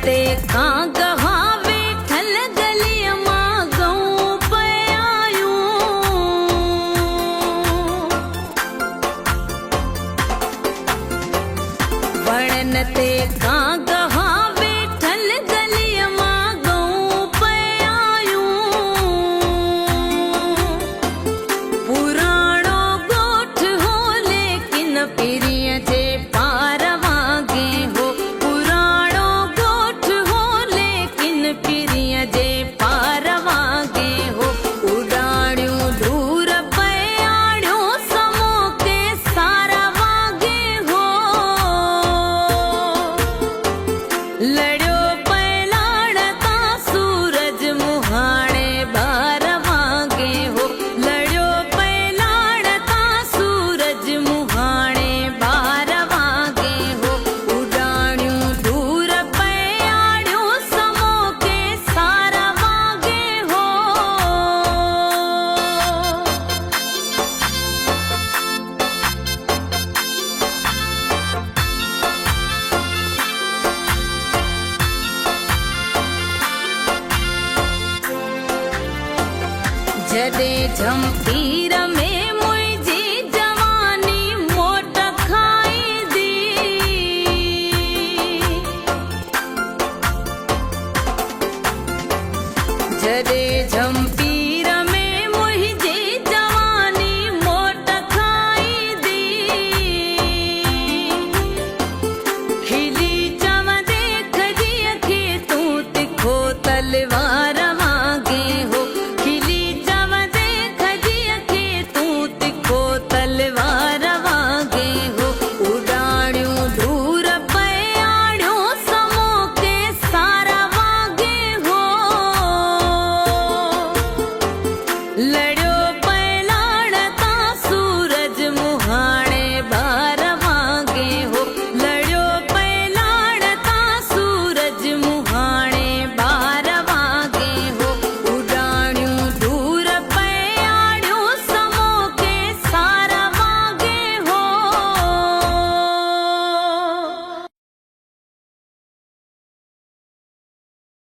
ते कां गवा वेठल गलीअ मां गऊं पयायूं। वणन ते कां गवा वेठल गलीअ मां गऊं पयायूं। पुराणो ॻोठ हो लेकिन पीरीअ जे पार वांगे हो। पुराणो ॻोठ हो लेकिन पीरीअ जे पार वांगे हो। उॾाणियूं दूर पयाणियूं समो के सारा वांगे हो। लड़ियो पलाण तां सूरज मुहाणे बार वांगे हो। लड़ियो पलाण तां सूरज मुहाणे बार वांगे हो। उॾाणियूं दूर पयाणियूं समो के सारा वांगे हो। जॾहिं झंपी